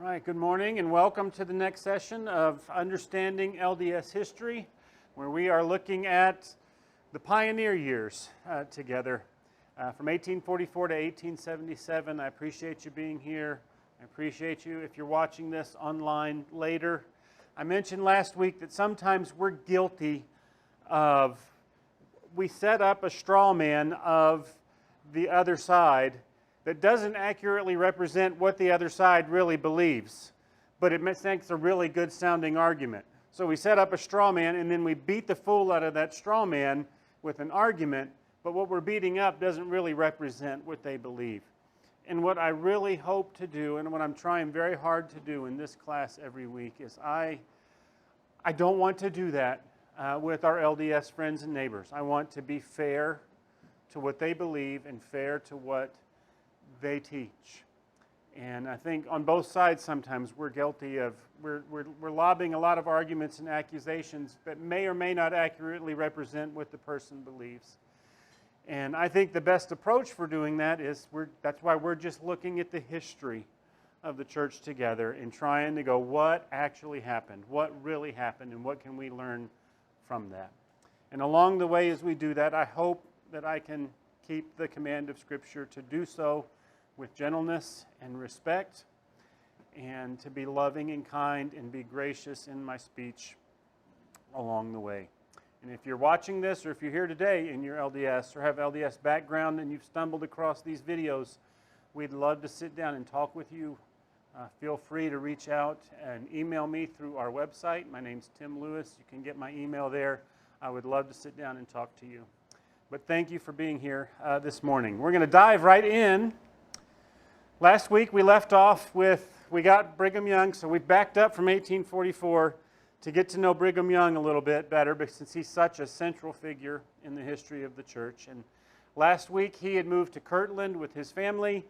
right, good morning and welcome to the next session of Understanding LDS History, where we are looking at the pioneer years together from 1844 to 1877. I appreciate you being here. I appreciate you if you're watching this online later. I mentioned last week that sometimes we're guilty of, we set up a straw man of the other side that doesn't accurately represent what the other side really believes, but it makes a really good sounding argument. So we set up a straw man and then we beat the fool out of that straw man with an argument, but what we're beating up doesn't really represent what they believe. And what I really hope to do, and what I'm trying very hard to do in this class every week, is I don't want to do that with our LDS friends and neighbors. I want to be fair to what they believe and fair to what they teach. And I think on both sides sometimes we're guilty of, we're lobbing a lot of arguments and accusations that may or may not accurately represent what the person believes. And I think the best approach for doing that is, that's why we're just looking at the history of the church together and trying to go, what actually happened? What really happened? And what can we learn from that? And along the way as we do that, I hope that I can keep the command of Scripture to do so with gentleness and respect, and to be loving and kind and be gracious in my speech along the way. And if you're watching this, or if you're here today in your LDS or have LDS background and you've stumbled across these videos, we'd love to sit down and talk with you. Feel free to reach out and email me through our website. My name's Tim Lewis. You can get my email there. I would love to sit down and talk to you. But thank you for being here this morning. We're going to dive right in. Last week we left off with, we got Brigham Young, so we backed up from 1844 to get to know Brigham Young a little bit better, because since he's such a central figure in the history of the church. And last week he had moved to Kirtland with his family,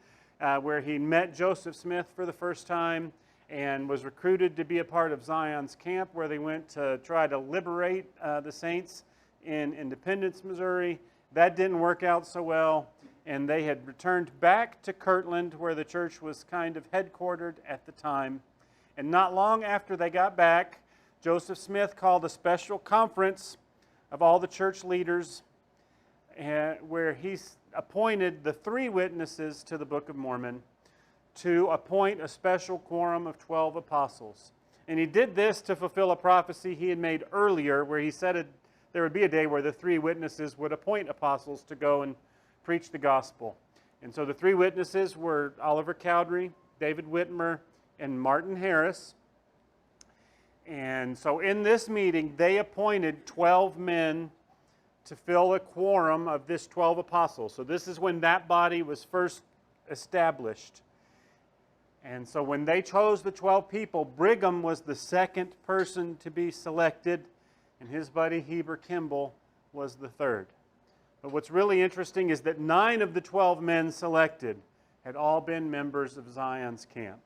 where he met Joseph Smith for the first time and was recruited to be a part of Zion's camp, where they went to try to liberate the saints in Independence, Missouri. That didn't work out so well, and they had returned back to Kirtland, where the church was kind of headquartered at the time. And not long after they got back, Joseph Smith called a special conference of all the church leaders, where he appointed the 3 witnesses to the Book of Mormon to appoint a special quorum of 12 apostles. And he did this to fulfill a prophecy he had made earlier, where he said there would be a day where the 3 witnesses would appoint apostles to go and preach the gospel. And so the 3 witnesses were Oliver Cowdery, David Whitmer, and Martin Harris. And so in this meeting, they appointed 12 men to fill a quorum of this 12 apostles. So this is when that body was first established. And so when they chose the 12 people, Brigham was the second person to be selected, and his buddy Heber Kimball was the third. But what's really interesting is that 9 of the 12 men selected had all been members of Zion's camp.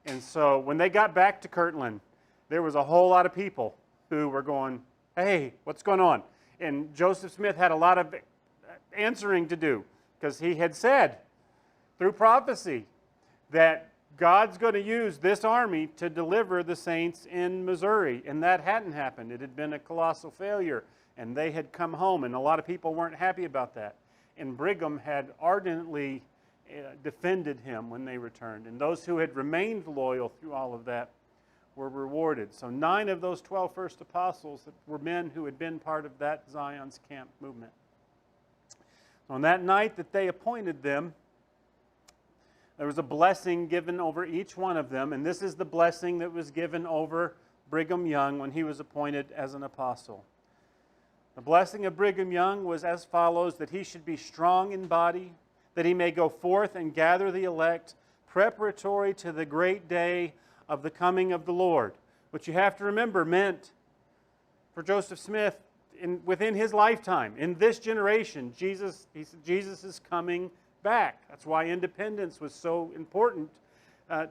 And so when they got back to Kirtland, there was a whole lot of people who were going, hey, what's going on? And Joseph Smith had a lot of answering to do, because he had said through prophecy that God's going to use this army to deliver the saints in Missouri. And that hadn't happened. It had been a colossal failure. And they had come home, and a lot of people weren't happy about that. And Brigham had ardently defended him when they returned. And those who had remained loyal through all of that were rewarded. So 9 of those 12 first apostles were men who had been part of that Zion's camp movement. On that night that they appointed them, there was a blessing given over each one of them. And this is the blessing that was given over Brigham Young when he was appointed as an apostle. The blessing of Brigham Young was as follows: that he should be strong in body, that he may go forth and gather the elect, preparatory to the great day of the coming of the Lord. Which you have to remember meant for Joseph Smith, within his lifetime, in this generation, Jesus is coming back. That's why independence was so important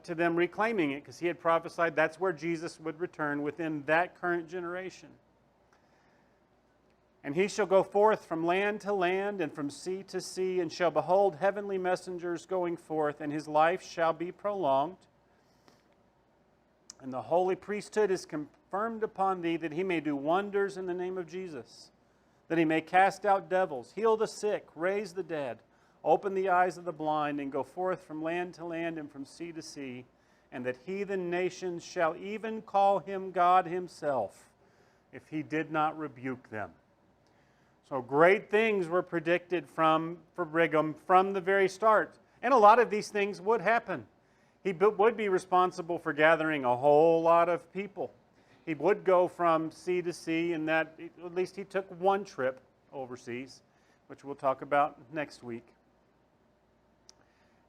to them reclaiming it, because he had prophesied that's where Jesus would return within that current generation. And he shall go forth from land to land and from sea to sea, and shall behold heavenly messengers going forth, and his life shall be prolonged. And the holy priesthood is confirmed upon thee, that he may do wonders in the name of Jesus, that he may cast out devils, heal the sick, raise the dead, open the eyes of the blind, and go forth from land to land and from sea to sea, and that heathen nations shall even call him God himself, if he did not rebuke them. So great things were predicted for Brigham from the very start. And a lot of these things would happen. He would be responsible for gathering a whole lot of people. He would go from sea to sea, and that at least he took one trip overseas, which we'll talk about next week.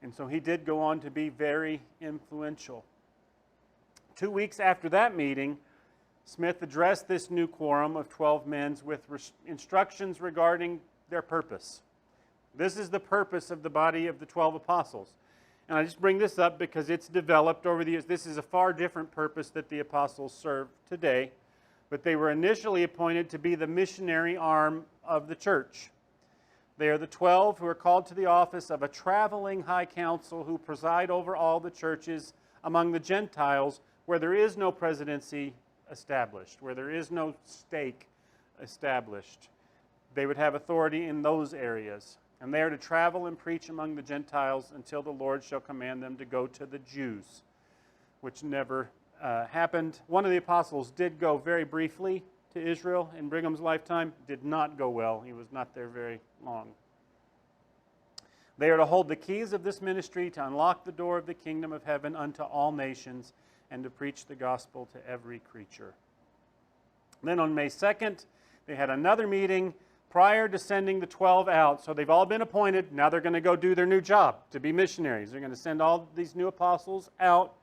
And so he did go on to be very influential. 2 weeks after that meeting, Smith addressed this new quorum of 12 men with instructions regarding their purpose. This is the purpose of the body of the 12 apostles. And I just bring this up because it's developed over the years. This is a far different purpose that the apostles serve today. But they were initially appointed to be the missionary arm of the church. They are the 12 who are called to the office of a traveling high council who preside over all the churches among the Gentiles where there is no presidency established, where there is no stake established. They would have authority in those areas. And they are to travel and preach among the Gentiles until the Lord shall command them to go to the Jews, which never happened. One of the apostles did go very briefly to Israel in Brigham's lifetime. Did not go well. He was not there very long. They are to hold the keys of this ministry to unlock the door of the kingdom of heaven unto all nations and to preach the gospel to every creature. Then on May 2nd, they had another meeting prior to sending the 12 out. So they've all been appointed. Now they're going to go do their new job, to be missionaries. They're going to send all these new apostles out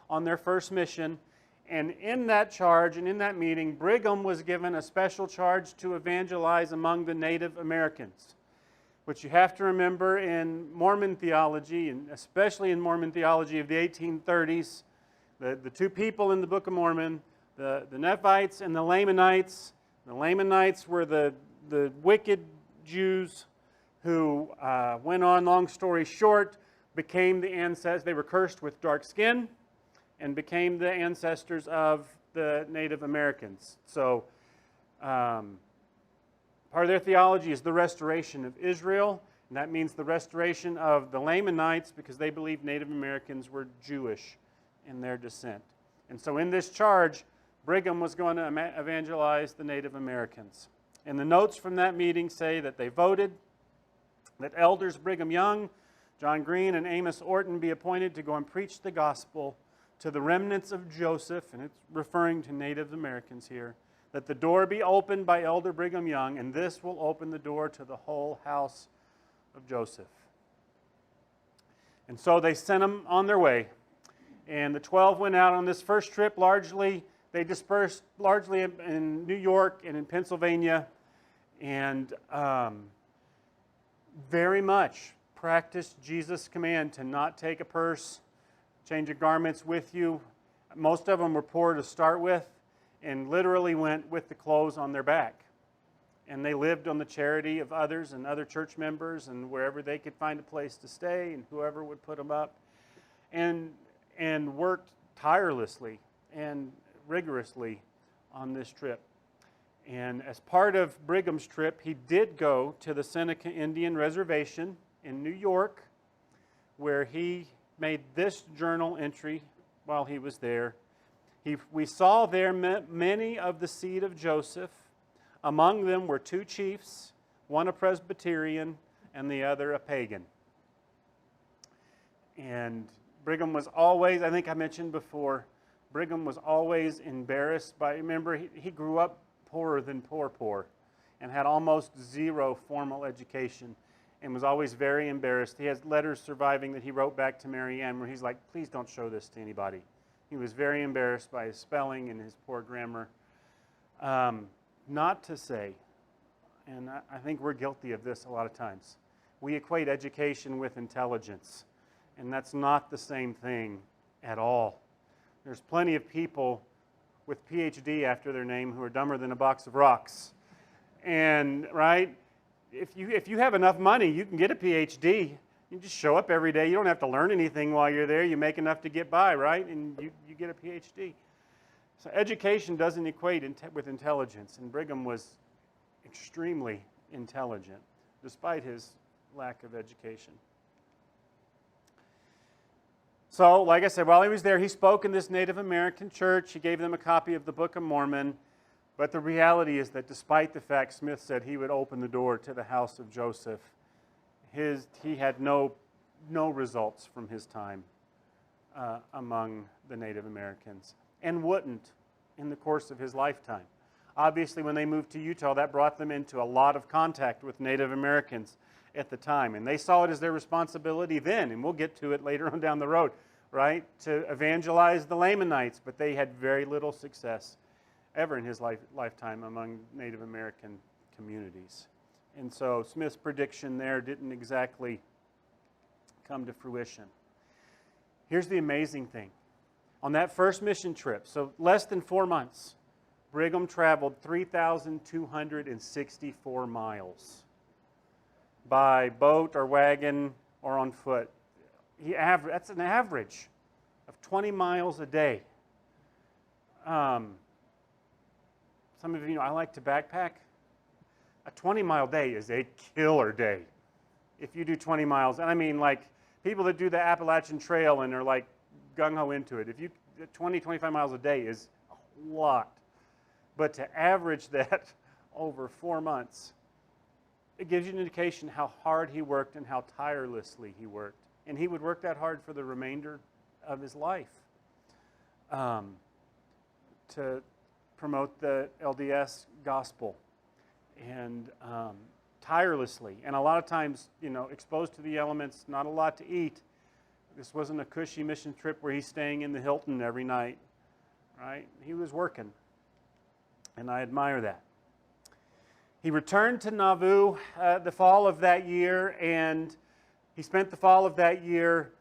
on their first mission. And in that charge and in that meeting, Brigham was given a special charge to evangelize among the Native Americans, which you have to remember in Mormon theology, and especially in Mormon theology of the 1830s, the two people in the Book of Mormon, the Nephites and the Lamanites. The Lamanites were the wicked Jews who went on, long story short, became the ancestors. They were cursed with dark skin and became the ancestors of the Native Americans. So part of their theology is the restoration of Israel, and that means the restoration of the Lamanites because they believed Native Americans were Jewish in their descent. And so in this charge, Brigham was going to evangelize the Native Americans. And the notes from that meeting say that they voted that elders Brigham Young, John Green, and Amos Orton be appointed to go and preach the gospel to the remnants of Joseph, and it's referring to Native Americans here, that the door be opened by Elder Brigham Young, and this will open the door to the whole house of Joseph. And so they sent them on their way. And the 12 went out on this first trip. They dispersed largely in New York and in Pennsylvania, and very much practiced Jesus' command to not take a purse, change of garments with you. Most of them were poor to start with, and literally went with the clothes on their back. And they lived on the charity of others and other church members and wherever they could find a place to stay and whoever would put them up. And worked tirelessly and rigorously on this trip. And as part of Brigham's trip, he did go to the Seneca Indian Reservation in New York, where he made this journal entry while he was there. We saw there many of the seed of Joseph. Among them were two chiefs, one a Presbyterian and the other a pagan. And Brigham was always, I think I mentioned before, Brigham was always embarrassed by, remember, he grew up poorer than poor, and had almost zero formal education, and was always very embarrassed. He has letters surviving that he wrote back to Mary Ann where he's like, please don't show this to anybody. He was very embarrassed by his spelling and his poor grammar. Not to say, and I think we're guilty of this a lot of times, we equate education with intelligence. And that's not the same thing at all. There's plenty of people with PhD after their name who are dumber than a box of rocks. And, right, if you have enough money, you can get a PhD. You just show up every day. You don't have to learn anything while you're there. You make enough to get by, right? And you get a PhD. So education doesn't equate with intelligence, and Brigham was extremely intelligent, despite his lack of education. So, like I said, while he was there, he spoke in this Native American church. He gave them a copy of the Book of Mormon. But the reality is that despite the fact Smith said he would open the door to the house of Joseph, he had no results from his time among the Native Americans, and wouldn't in the course of his lifetime. Obviously, when they moved to Utah, that brought them into a lot of contact with Native Americans at the time, and they saw it as their responsibility then, and we'll get to it later on down the road, right, to evangelize the Lamanites, but they had very little success ever in his lifetime among Native American communities. And so Smith's prediction there didn't exactly come to fruition. Here's the amazing thing. On that first mission trip, so less than 4 months, Brigham traveled 3,264 miles by boat or wagon or on foot. That's an average of 20 miles a day. Some of you know I like to backpack. A 20-mile day is a killer day if you do 20 miles. And I mean, like, people that do the Appalachian Trail and are like gung-ho into it. If you 20, 25 miles a day is a lot. But to average that over 4 months, it gives you an indication how hard he worked and how tirelessly he worked. And he would work that hard for the remainder of his life to promote the LDS gospel, and tirelessly. And a lot of times, you know, exposed to the elements, not a lot to eat. This wasn't a cushy mission trip where he's staying in the Hilton every night, right? He was working, and I admire that. He returned to Nauvoo the fall of that year, and he spent the fall of that year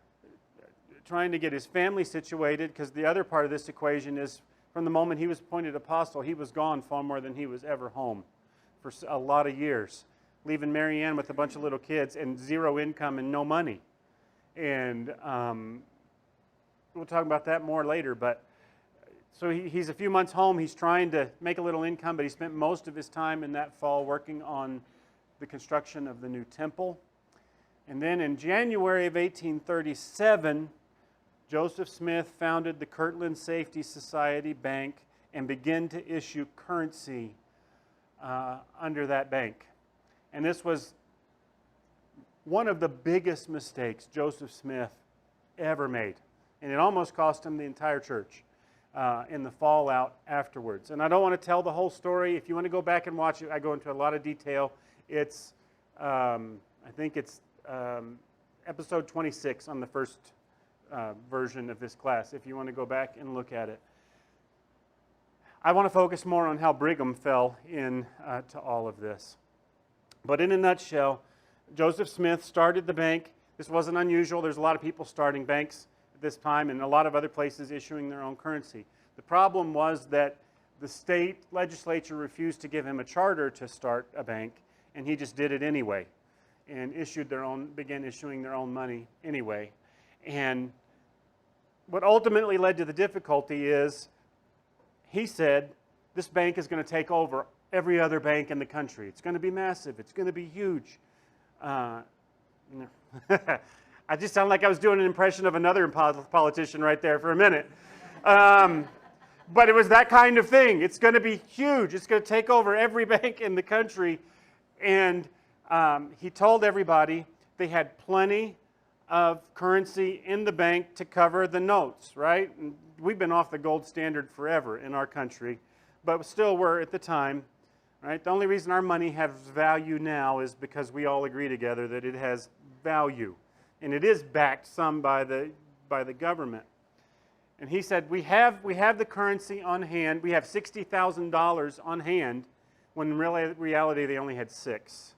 trying to get his family situated, because the other part of this equation is from the moment he was appointed apostle, he was gone far more than he was ever home for a lot of years, leaving Mary Ann with a bunch of little kids and zero income and no money. And we'll talk about that more later, but so he's a few months home. He's trying to make a little income, but he spent most of his time in that fall working on the construction of the new temple. And then in January of 1837, Joseph Smith founded the Kirtland Safety Society Bank and began to issue currency under that bank. And this was one of the biggest mistakes Joseph Smith ever made. And it almost cost him the entire church in the fallout afterwards. And I don't want to tell the whole story. If you want to go back and watch it, I go into a lot of detail. It's, I think it's episode 26 on the first version of this class, if you want to go back and look at it. I want to focus more on how Brigham fell in to all of this. But in a nutshell, Joseph Smith started the bank. This wasn't unusual. There's a lot of people starting banks at this time, and a lot of other places issuing their own currency. The problem was that the state legislature refused to give him a charter to start a bank, and he just did it anyway, and began issuing their own money anyway. And what ultimately led to the difficulty is, he said, this bank is going to take over every other bank in the country. It's going to be massive. It's going to be huge. I just sound like I was doing an impression of another politician right there for a minute. But it was that kind of thing. It's going to be huge. It's going to take over every bank in the country. And he told everybody they had plenty of currency in the bank to cover the notes, right? And we've been off the gold standard forever in our country, but still were at the time, right? The only reason our money has value now is because we all agree together that it has value, and it is backed some by the government. And he said, we have the currency on hand. We have $60,000 on hand, when in reality they only had $6,000.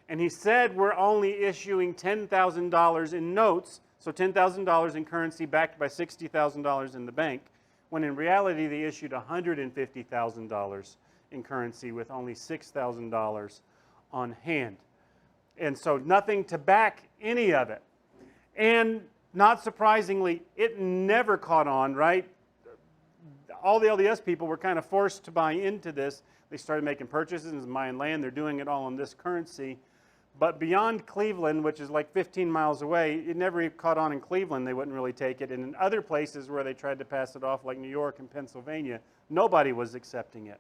And he said, we're only issuing $10,000 in notes, so $10,000 in currency backed by $60,000 in the bank, when in reality they issued $150,000 in currency with only $6,000 on hand. And so nothing to back any of it. And not surprisingly, it never caught on, right? All the LDS people were kind of forced to buy into this. They started making purchases and buying land. They're doing it all in this currency. But beyond Cleveland, which is like 15 miles away, it never caught on in Cleveland. They wouldn't really take it. And in other places where they tried to pass it off, like New York and Pennsylvania, nobody was accepting it.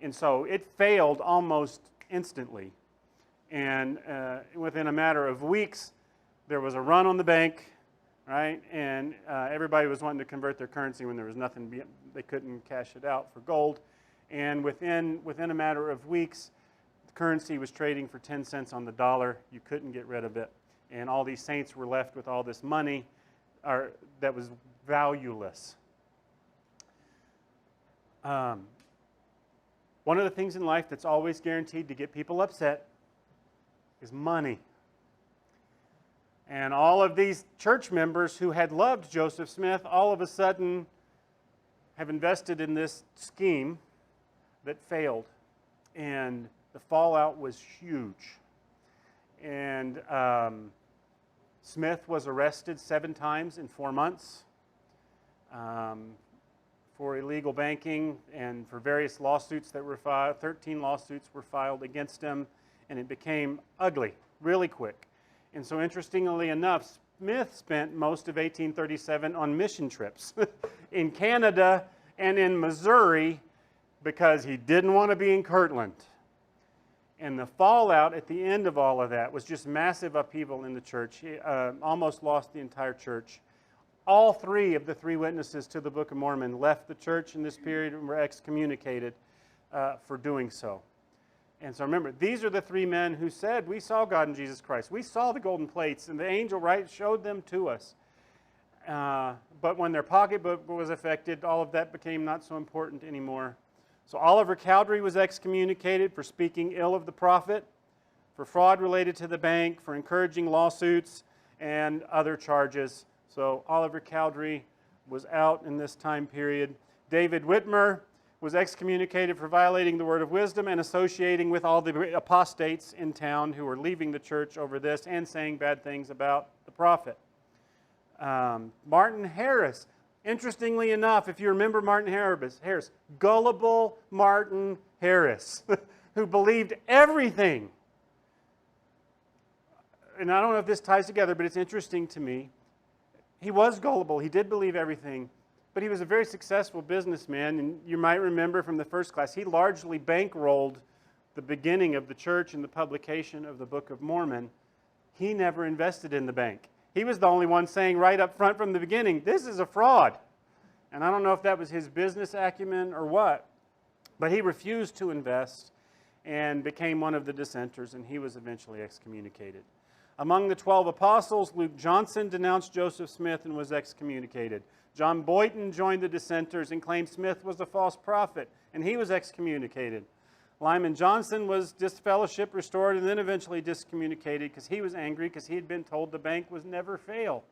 And so it failed almost instantly. And within a matter of weeks, there was a run on the bank, right? And everybody was wanting to convert their currency when there was nothing, they couldn't cash it out for gold. And within a matter of weeks, the currency was trading for 10 cents on the dollar. You couldn't get rid of it. And all these saints were left with all this money that was valueless. One of the things in life that's always guaranteed to get people upset is money. And all of these church members who had loved Joseph Smith all of a sudden have invested in this scheme that failed. And the fallout was huge. And Smith was arrested 7 times in 4 months for illegal banking and for various lawsuits that were filed. 13 lawsuits were filed against him, and it became ugly really quick. And so interestingly enough, Smith spent most of 1837 on mission trips in Canada and in Missouri because he didn't want to be in Kirtland. And the fallout at the end of all of that was just massive upheaval in the church. He almost lost the entire church. All 3 of the 3 witnesses to the Book of Mormon left the church in this period and were excommunicated for doing so. And so remember, these are the 3 men who said, we saw God in Jesus Christ. We saw the golden plates, and the angel showed them to us. But when their pocketbook was affected, all of that became not so important anymore. So Oliver Cowdery was excommunicated for speaking ill of the prophet, for fraud related to the bank, for encouraging lawsuits, and other charges. So Oliver Cowdery was out in this time period. David Whitmer was excommunicated for violating the word of wisdom and associating with all the apostates in town who were leaving the church over this and saying bad things about the prophet. Martin Harris, interestingly enough, if you remember Martin Harris, gullible Martin Harris, who believed everything. And I don't know if this ties together, but it's interesting to me. He was gullible. He did believe everything. But he was a very successful businessman, and you might remember from the first class, he largely bankrolled the beginning of the church and the publication of the Book of Mormon. He never invested in the bank. He was the only one saying right up front from the beginning, this is a fraud. And I don't know if that was his business acumen or what, but he refused to invest and became one of the dissenters, and he was eventually excommunicated. Among the 12 apostles, Luke Johnson denounced Joseph Smith and was excommunicated. John Boynton joined the dissenters and claimed Smith was a false prophet, and he was excommunicated. Lyman Johnson was disfellowship restored and then eventually discommunicated because he was angry because he had been told the bank was never fail.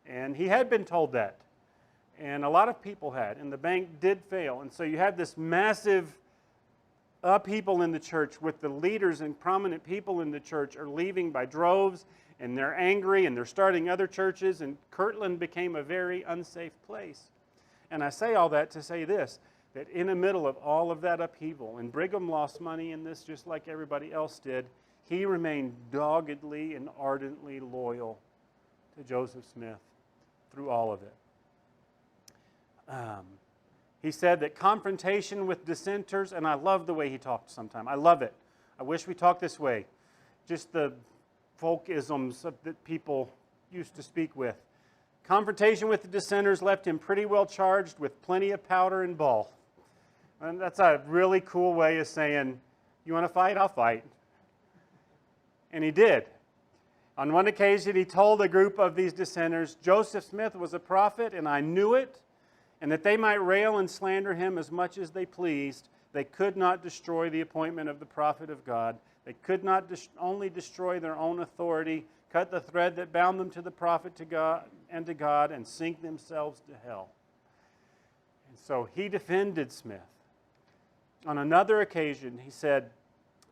And he had been told that. And a lot of people had, and the bank did fail. And so you had this massive upheaval in the church with the leaders and prominent people in the church are leaving by droves, and they're angry, and they're starting other churches, and Kirtland became a very unsafe place. And I say all that to say this, that in the middle of all of that upheaval, and Brigham lost money in this just like everybody else did, he remained doggedly and ardently loyal to Joseph Smith through all of it. He said that confrontation with dissenters, and I love the way he talked sometimes. I love it. I wish we talked this way. Just the folkisms that people used to speak with. Confrontation with the dissenters left him pretty well charged with plenty of powder and ball. And that's a really cool way of saying, you want to fight? I'll fight. And he did. On one occasion, he told a group of these dissenters, Joseph Smith was a prophet, and I knew it, and that they might rail and slander him as much as they pleased, they could not destroy the appointment of the prophet of God. They could not only destroy their own authority, cut the thread that bound them to the prophet to God, and sink themselves to hell. And so he defended Smith. On another occasion, he said,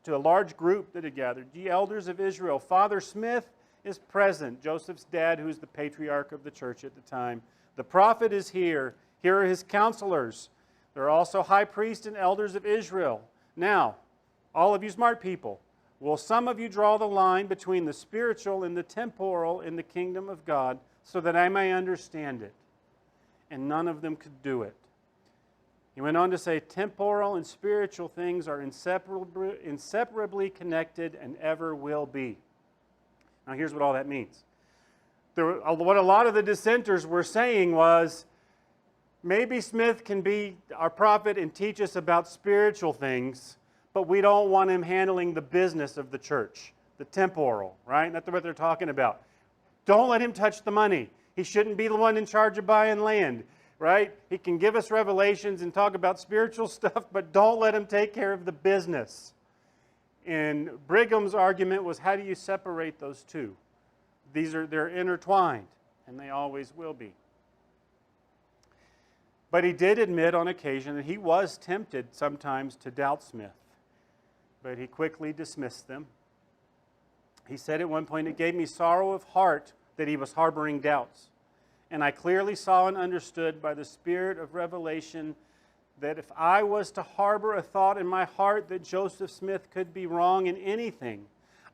to a large group that had gathered, "Ye elders of Israel, Father Smith is present," Joseph's dad, who's the patriarch of the church at the time. "The prophet is here. Here are his counselors. There are also high priests and elders of Israel. Now, all of you smart people, will some of you draw the line between the spiritual and the temporal in the kingdom of God, so that I may understand it?" And none of them could do it. He went on to say, temporal and spiritual things are inseparably connected and ever will be. Now here's what all that means. What a lot of the dissenters were saying was, maybe Smith can be our prophet and teach us about spiritual things, but we don't want him handling the business of the church, the temporal, right? That's what they're talking about. Don't let him touch the money. He shouldn't be the one in charge of buying land, right? He can give us revelations and talk about spiritual stuff, but don't let him take care of the business. And Brigham's argument was, how do you separate those two? They're intertwined, and they always will be. But he did admit on occasion that he was tempted sometimes to doubt Smith, but he quickly dismissed them. He said at one point, "It gave me sorrow of heart that he was harboring doubts. And I clearly saw and understood by the spirit of revelation that if I was to harbor a thought in my heart that Joseph Smith could be wrong in anything,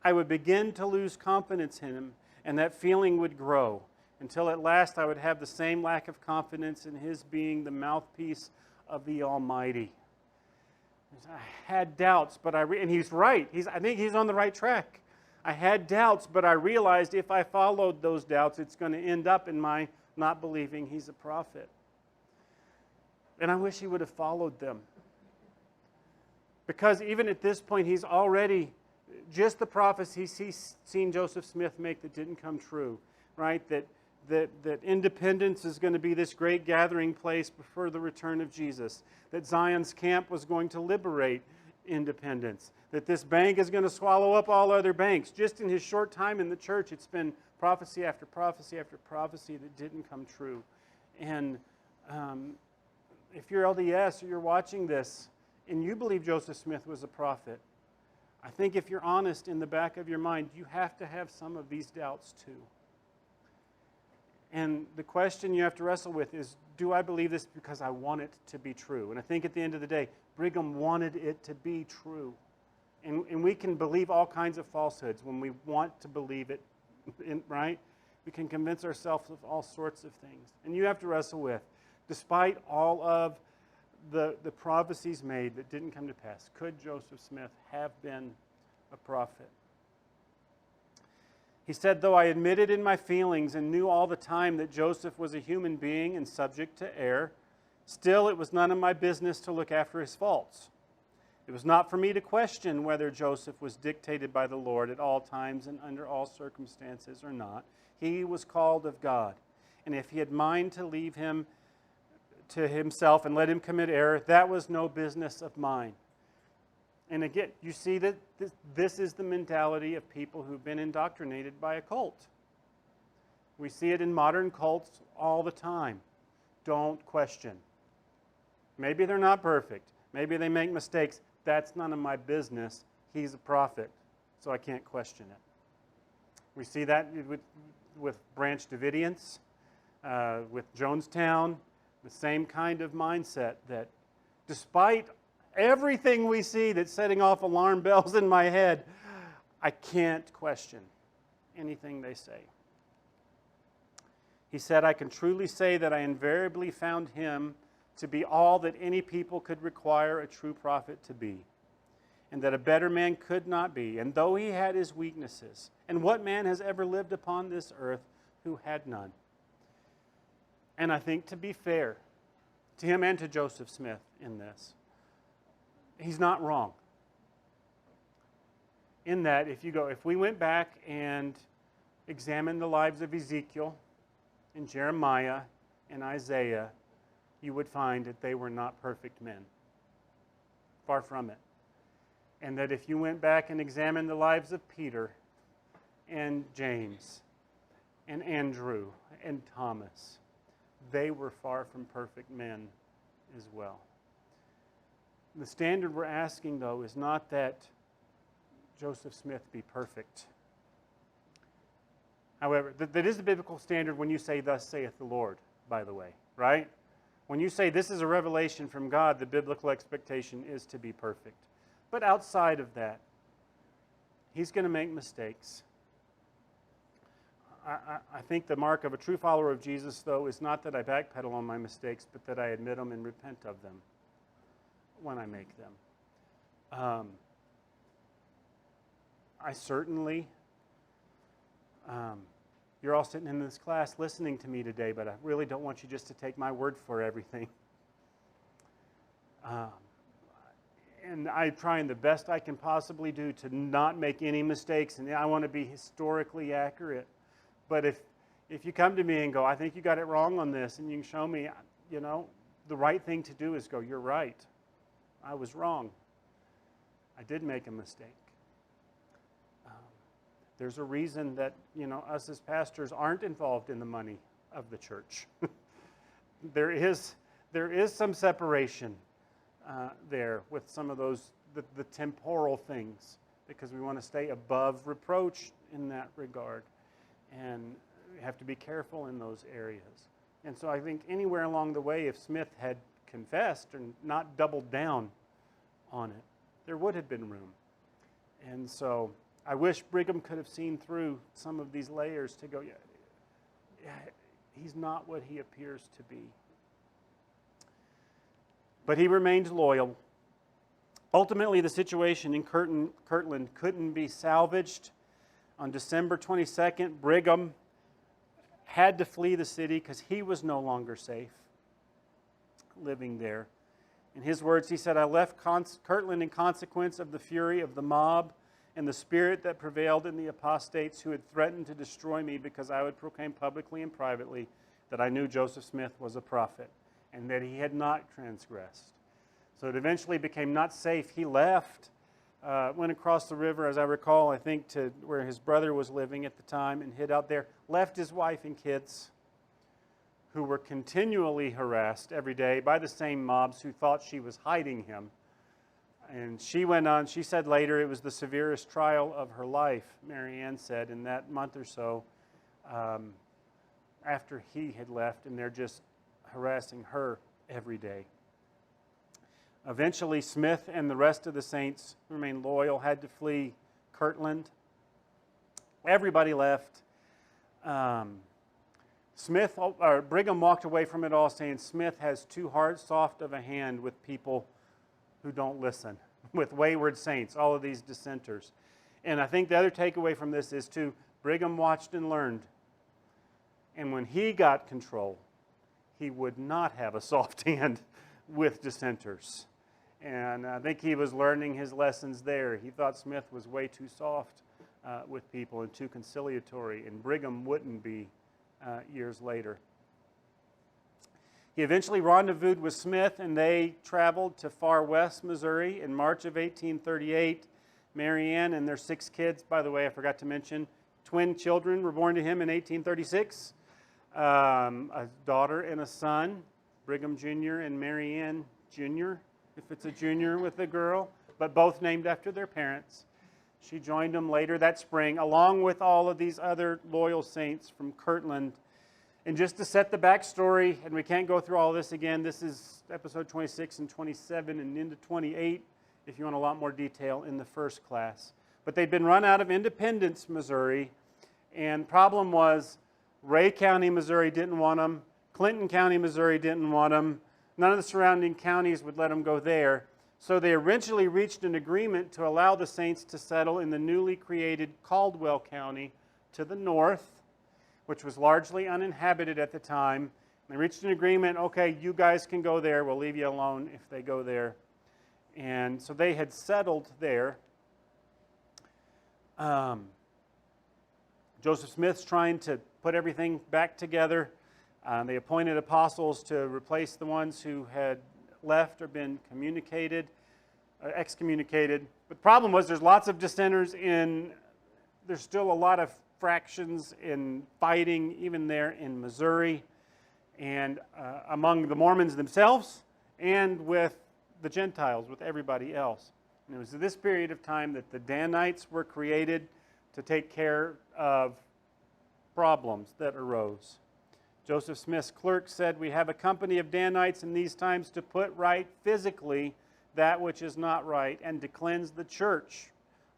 I would begin to lose confidence in him, and that feeling would grow, until at last I would have the same lack of confidence in his being the mouthpiece of the Almighty." I had doubts, but and he's right. I think he's on the right track. I had doubts, but I realized if I followed those doubts, it's going to end up in my not believing he's a prophet. And I wish he would have followed them. Because even at this point, he's already, just the prophecies he's seen Joseph Smith make that didn't come true, right? That independence is going to be this great gathering place before the return of Jesus. That Zion's camp was going to liberate independence. That this bank is going to swallow up all other banks. Just in his short time in the church, it's been prophecy after prophecy after prophecy that didn't come true. And if you're LDS or you're watching this and you believe Joseph Smith was a prophet, I think if you're honest in the back of your mind, you have to have some of these doubts too. And the question you have to wrestle with is, do I believe this because I want it to be true? And I think at the end of the day, Brigham wanted it to be true. And we can believe all kinds of falsehoods when we want to believe it, right? We can convince ourselves of all sorts of things. And you have to wrestle with, despite all of the prophecies made that didn't come to pass, could Joseph Smith have been a prophet? He said, "Though I admitted in my feelings and knew all the time that Joseph was a human being and subject to error, still it was none of my business to look after his faults. It was not for me to question whether Joseph was dictated by the Lord at all times and under all circumstances or not. He was called of God. And if he had mind to leave him to himself and let him commit error, that was no business of mine." And again, you see that this is the mentality of people who've been indoctrinated by a cult. We see it in modern cults all the time. Don't question. Maybe they're not perfect. Maybe they make mistakes. That's none of my business. He's a prophet, so I can't question it. We see that with Branch Davidians, with Jonestown, the same kind of mindset that despite everything we see that's setting off alarm bells in my head, I can't question anything they say. He said, "I can truly say that I invariably found him to be all that any people could require a true prophet to be, and that a better man could not be. And though he had his weaknesses, and what man has ever lived upon this earth who had none?" And I think, to be fair to him and to Joseph Smith in this, he's not wrong. In that, if we went back and examined the lives of Ezekiel and Jeremiah and Isaiah, you would find that they were not perfect men. Far from it. And that if you went back and examined the lives of Peter and James and Andrew and Thomas, they were far from perfect men as well. The standard we're asking, though, is not that Joseph Smith be perfect. However, that is the biblical standard when you say, "Thus saith the Lord," by the way, right? When you say this is a revelation from God, the biblical expectation is to be perfect. But outside of that, he's going to make mistakes. I think the mark of a true follower of Jesus, though, is not that I backpedal on my mistakes, but that I admit them and repent of them when I make them. I certainly, you're all sitting in this class listening to me today, but I really don't want you just to take my word for everything. And I'm trying the best I can possibly do to not make any mistakes, and I want to be historically accurate. But if you come to me and go, "I think you got it wrong on this," and you can show me, the right thing to do is go, "You're right. I was wrong. I did make a mistake." There's a reason that, us as pastors aren't involved in the money of the church. There is some separation there with some of those, the temporal things, because we want to stay above reproach in that regard. And we have to be careful in those areas. And so I think anywhere along the way, if Smith had confessed and not doubled down on it, there would have been room. And so I wish Brigham could have seen through some of these layers to go, yeah, he's not what he appears to be. But he remained loyal. Ultimately, the situation in Kirtland couldn't be salvaged. On December 22nd, Brigham had to flee the city because he was no longer safe living there. In his words, he said, "I left Kirtland in consequence of the fury of the mob and the spirit that prevailed in the apostates who had threatened to destroy me because I would proclaim publicly and privately that I knew Joseph Smith was a prophet and that he had not transgressed." So it eventually became not safe. He left, went across the river, as I recall, I think to where his brother was living at the time, and hid out there, left his wife and kids, who were continually harassed every day by the same mobs who thought she was hiding him. And she went on, she said later it was the severest trial of her life, Mary Ann said, in that month or so after he had left, and they're just harassing her every day. Eventually, Smith and the rest of the saints remained loyal, had to flee Kirtland. Everybody left. Brigham walked away from it all saying Smith has too soft of a hand with people who don't listen, with wayward saints, all of these dissenters. And I think the other takeaway from this is too, Brigham watched and learned. And when he got control, he would not have a soft hand with dissenters. And I think he was learning his lessons there. He thought Smith was way too soft with people and too conciliatory, and Brigham wouldn't be years later. He eventually rendezvoused with Smith, and they traveled to far west Missouri in March of 1838. Mary Ann and their 6 kids, by the way, I forgot to mention, twin children were born to him in 1836. A daughter and a son, Brigham Jr. and Mary Ann Jr., if it's a junior with a girl, but both named after their parents. She joined them later that spring, along with all of these other loyal saints from Kirtland. And just to set the backstory, and we can't go through all this again, this is episode 26 and 27 and into 28, if you want a lot more detail in the first class. But they'd been run out of Independence, Missouri, and problem was Ray County, Missouri didn't want them. Clinton County, Missouri didn't want them. None of the surrounding counties would let them go there. So they originally reached an agreement to allow the saints to settle in the newly created Caldwell County to the north, which was largely uninhabited at the time. They reached an agreement, okay, you guys can go there, we'll leave you alone if they go there. And so they had settled there. Joseph Smith's trying to put everything back together. They appointed apostles to replace the ones who had left or been excommunicated. But the problem was there's lots of dissenters there's still a lot of fractions in fighting even there in Missouri and among the Mormons themselves and with the Gentiles, with everybody else. And it was at this period of time that the Danites were created to take care of problems that arose. Joseph Smith's clerk said, "We have a company of Danites in these times to put right physically that which is not right, and to cleanse the church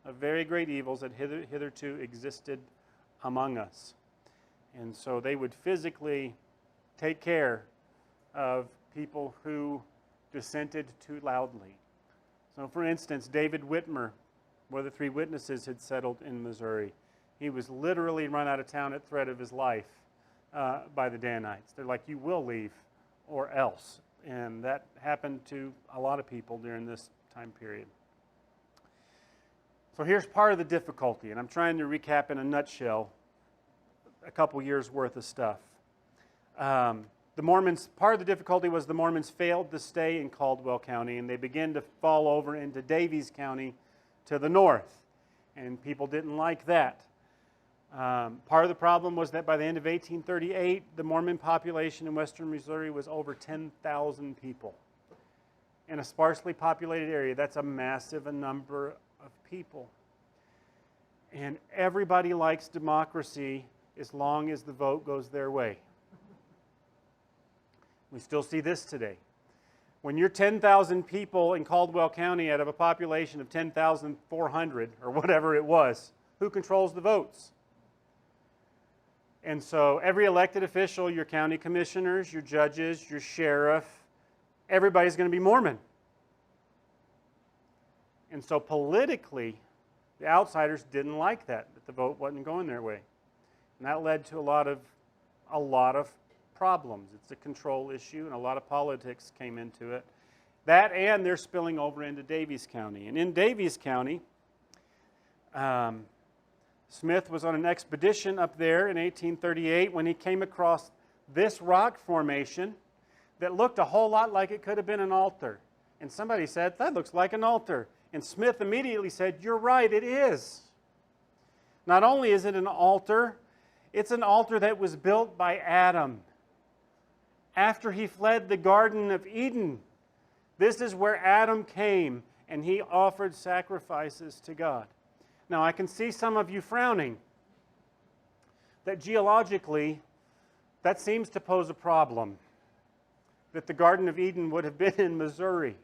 of very great evils that hitherto existed among us." And so they would physically take care of people who dissented too loudly. So for instance, David Whitmer, one of the three witnesses, had settled in Missouri. He was literally run out of town at threat of his life by the Danites. They're like, "You will leave or else." And that happened to a lot of people during this time period. So here's part of the difficulty, and I'm trying to recap in a nutshell a couple years worth of stuff. The Mormons, part of the difficulty was the Mormons failed to stay in Caldwell County, and they began to fall over into Daviess County to the north, and people didn't like that. Part of the problem was that by the end of 1838, the Mormon population in western Missouri was over 10,000 people. In a sparsely populated area, that's a massive number of people. And everybody likes democracy as long as the vote goes their way. We still see this today. When you're 10,000 people in Caldwell County out of a population of 10,400 or whatever it was, who controls the votes? And so every elected official, your county commissioners, your judges, your sheriff, everybody's going to be Mormon. And so politically, the outsiders didn't like that the vote wasn't going their way. And that led to a lot of problems. It's a control issue, and a lot of politics came into it. That, and they're spilling over into Daviess County. And in Daviess County, Smith was on an expedition up there in 1838 when he came across this rock formation that looked a whole lot like it could have been an altar. And somebody said, "That looks like an altar." And Smith immediately said, "You're right, it is." Not only is it an altar, it's an altar that was built by Adam after he fled the Garden of Eden. This is where Adam came, and he offered sacrifices to God. Now, I can see some of you frowning that geologically, that seems to pose a problem, that the Garden of Eden would have been in Missouri.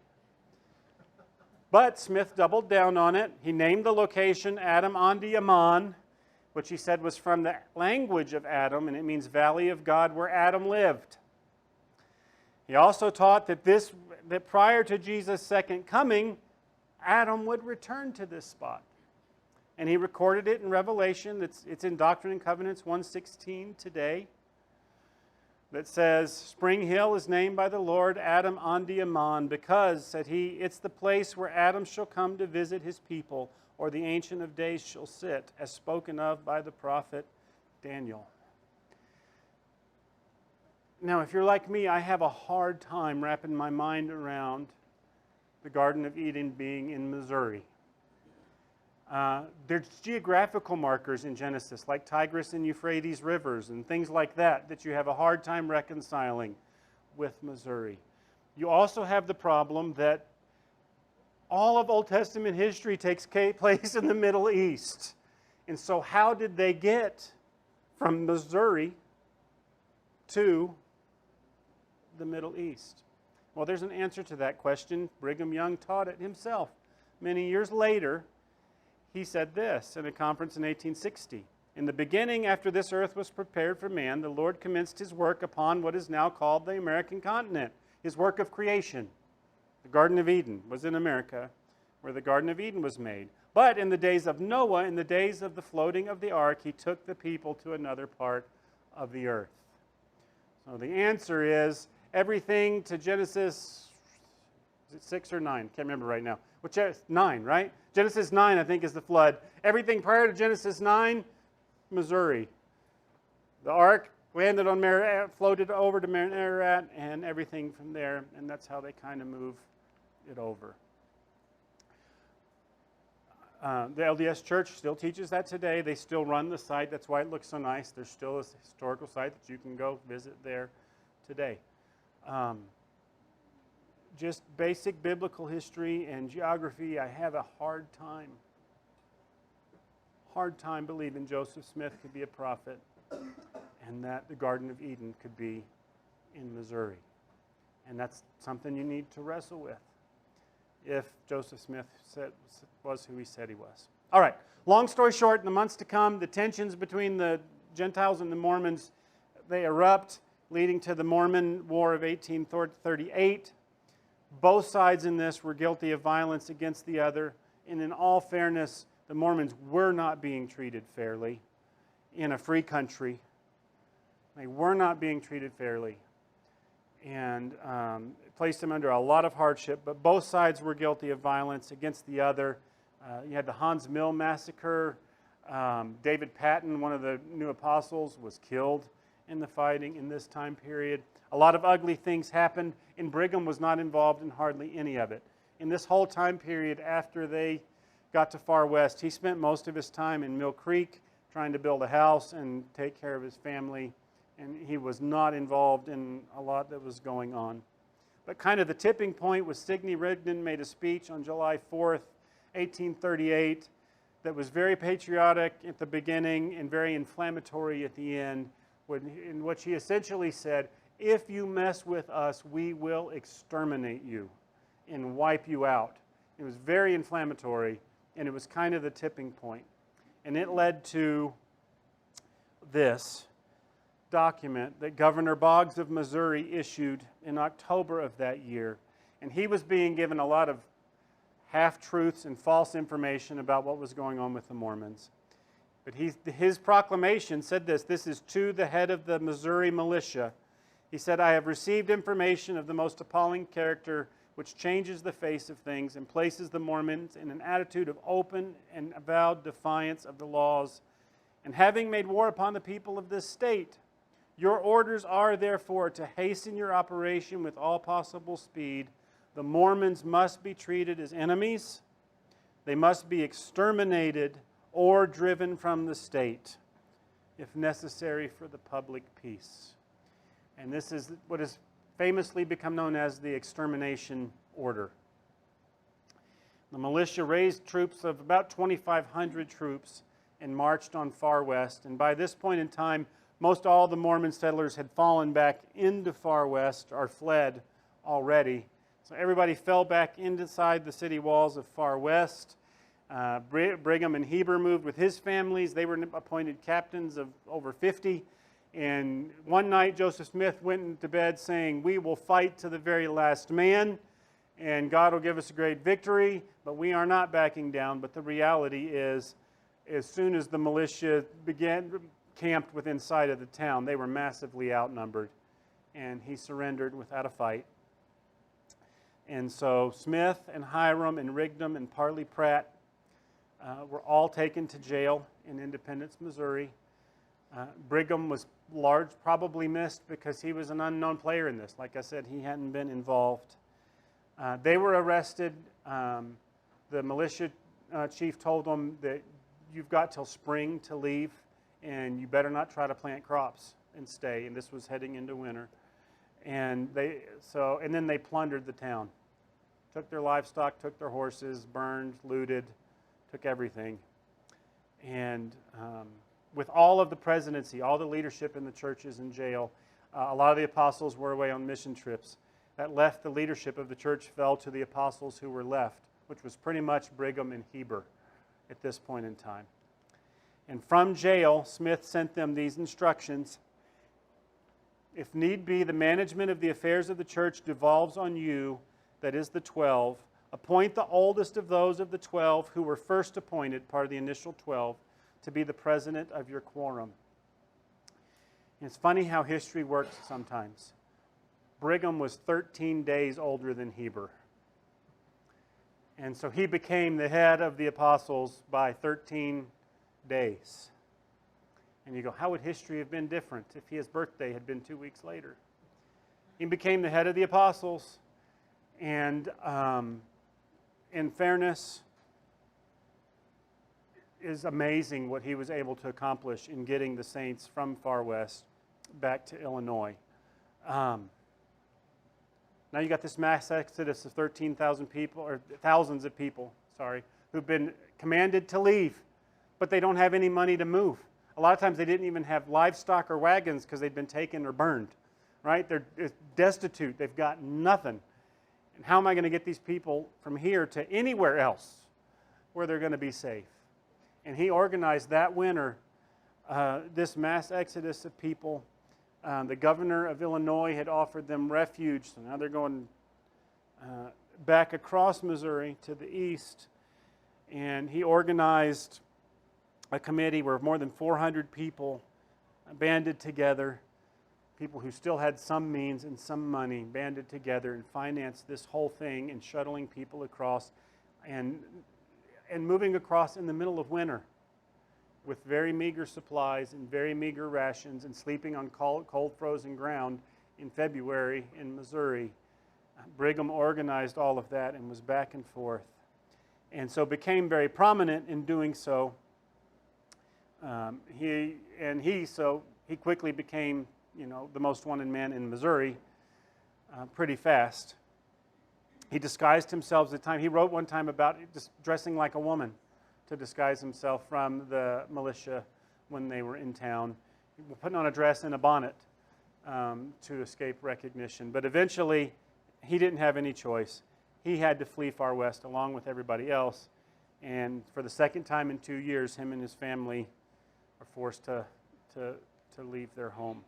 But Smith doubled down on it. He named the location Adam on Ammon, which he said was from the language of Adam, and it means Valley of God, where Adam lived. He also taught that prior to Jesus' second coming, Adam would return to this spot. And he recorded it in Revelation. It's in Doctrine and Covenants 1:16 today. That says, "Spring Hill is named by the Lord Adam on Ammon, because," said he, "it's the place where Adam shall come to visit his people, or the Ancient of Days shall sit, as spoken of by the prophet Daniel." Now, if you're like me, I have a hard time wrapping my mind around the Garden of Eden being in Missouri. There's geographical markers in Genesis, like Tigris and Euphrates rivers and things like that, that you have a hard time reconciling with Missouri. You also have the problem that all of Old Testament history takes place in the Middle East. And so how did they get from Missouri to the Middle East? Well, there's an answer to that question. Brigham Young taught it himself. Many years later, he said this in a conference in 1860. "In the beginning, after this earth was prepared for man, the Lord commenced his work upon what is now called the American continent, his work of creation." The Garden of Eden was in America, where the Garden of Eden was made. "But in the days of Noah, in the days of the floating of the ark, he took the people to another part of the earth." So the answer is everything to Genesis, is it 6 or 9? Can't remember right now. Which is 9, right? Genesis 9, I think, is the flood. Everything prior to Genesis 9, Missouri. The ark landed on floated over to Ararat, and everything from there, and that's how they kind of move it over. The LDS Church still teaches that today. They still run the site. That's why it looks so nice. There's still a historical site that you can go visit there today. just basic biblical history and geography, I have a hard time believing Joseph Smith could be a prophet and that the Garden of Eden could be in Missouri. And that's something you need to wrestle with if Joseph Smith was who he said he was. All right, long story short, in the months to come, the tensions between the Gentiles and the Mormons, they erupt, leading to the Mormon War of 1838. Both sides in this were guilty of violence against the other, and in all fairness, the Mormons were not being treated fairly in a free country. They were not being treated fairly, and placed them under a lot of hardship, but both sides were guilty of violence against the other. You had the Hans Mill massacre. David Patton, one of the new apostles, was killed in the fighting in this time period. A lot of ugly things happened, and Brigham was not involved in hardly any of it. In this whole time period after they got to Far West, he spent most of his time in Mill Creek trying to build a house and take care of his family, and he was not involved in a lot that was going on. But kind of the tipping point was Sidney Rigdon made a speech on July 4th, 1838, that was very patriotic at the beginning and very inflammatory at the end, in which he essentially said, if you mess with us, we will exterminate you and wipe you out. It was very inflammatory, and it was kind of the tipping point. And it led to this document that Governor Boggs of Missouri issued in October of that year. And he was being given a lot of half-truths and false information about what was going on with the Mormons. But his proclamation said this is to the head of the Missouri militia. He said, I have received information of the most appalling character which changes the face of things and places the Mormons in an attitude of open and avowed defiance of the laws. And having made war upon the people of this state, your orders are therefore to hasten your operation with all possible speed. The Mormons must be treated as enemies. They must be exterminated or driven from the state, if necessary for the public peace. And this is what has famously become known as the extermination order. The militia raised troops of about 2,500 troops and marched on Far West. And by this point in time, most all the Mormon settlers had fallen back into Far West or fled already. So everybody fell back inside the city walls of Far West. Brigham and Heber moved with his families. They were appointed captains of over 50. And one night, Joseph Smith went into bed saying, we will fight to the very last man, and God will give us a great victory, but we are not backing down. But the reality is, as soon as the militia camped within sight of the town, they were massively outnumbered, and he surrendered without a fight. And so Smith and Hiram and Rigdon and Parley Pratt were all taken to jail in Independence, Missouri. Brigham was probably missed because he was an unknown player in this. Like I said, he hadn't been involved. They were arrested. The militia chief told them that you've got till spring to leave, and you better not try to plant crops and stay. And this was heading into winter. And then they plundered the town. Took their livestock, took their horses, burned, looted, took everything. And with all of the presidency, all the leadership in the churches in jail, a lot of the apostles were away on mission trips. That left the leadership of the church fell to the apostles who were left, which was pretty much Brigham and Heber at this point in time. And from jail, Smith sent them these instructions. If need be, the management of the affairs of the church devolves on you, that is the 12. Appoint the oldest of those of the 12 who were first appointed, part of the initial 12, to be the president of your quorum. And it's funny how history works sometimes. Brigham was 13 days older than Heber. And so he became the head of the apostles by 13 days. And you go, how would history have been different if his birthday had been 2 weeks later? He became the head of the apostles. And in fairness, is amazing what he was able to accomplish in getting the saints from Far West back to Illinois. Now you got this mass exodus of 13,000 people, or thousands of people, sorry, who've been commanded to leave, but they don't have any money to move. A lot of times they didn't even have livestock or wagons because they'd been taken or burned, right? They're destitute. They've got nothing. And how am I going to get these people from here to anywhere else where they're going to be safe? And he organized that winter this mass exodus of people. The governor of Illinois had offered them refuge, so now they're going back across Missouri to the east. And he organized a committee where more than 400 people banded together, people who still had some means and some money, banded together and financed this whole thing and shuttling people across and moving across in the middle of winter with very meager supplies and very meager rations and sleeping on cold frozen ground in February in Missouri. Brigham organized all of that and was back and forth, and so became very prominent in doing so. He quickly became, the most wanted man in Missouri pretty fast. He disguised himself at the time. He wrote one time about just dressing like a woman to disguise himself from the militia when they were in town, putting on a dress and a bonnet to escape recognition. But eventually, he didn't have any choice. He had to flee far west along with everybody else. And for the second time in 2 years, him and his family are forced to leave their home.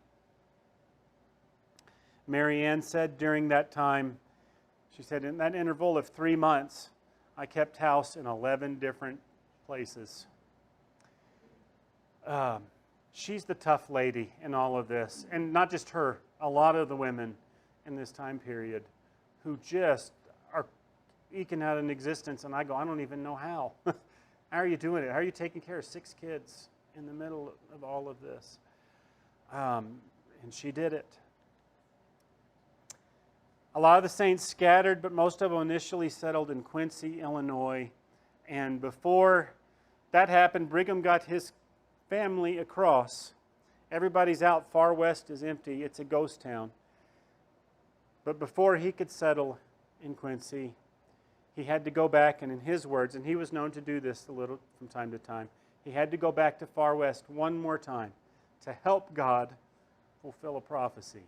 Mary Ann said during that time, she said, in that interval of 3 months, I kept house in 11 different places. She's the tough lady in all of this. And not just her, a lot of the women in this time period who just are eking out an existence. And I go, I don't even know how. How are you doing it? How are you taking care of 6 kids in the middle of all of this? And she did it. A lot of the saints scattered, but most of them initially settled in Quincy, Illinois. And before that happened, Brigham got his family across. Everybody's out. Far west is empty. It's a ghost town. But before he could settle in Quincy, he had to go back, and in his words, and he was known to do this a little from time to time, he had to go back to far west one more time to help God fulfill a prophecy.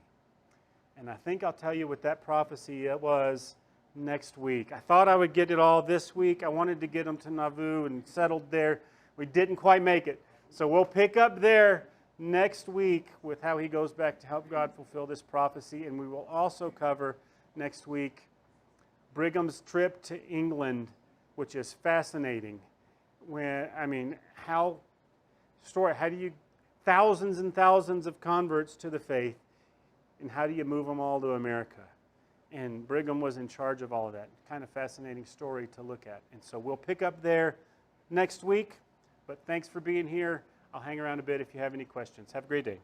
And I think I'll tell you what that prophecy was next week. I thought I would get it all this week. I wanted to get them to Nauvoo and settled there. We didn't quite make it. So we'll pick up there next week with how he goes back to help God fulfill this prophecy. And we will also cover next week Brigham's trip to England, which is fascinating. How do you, thousands and thousands of converts to the faith, and how do you move them all to America? And Brigham was in charge of all of that. Kind of fascinating story to look at. And so we'll pick up there next week. But thanks for being here. I'll hang around a bit if you have any questions. Have a great day.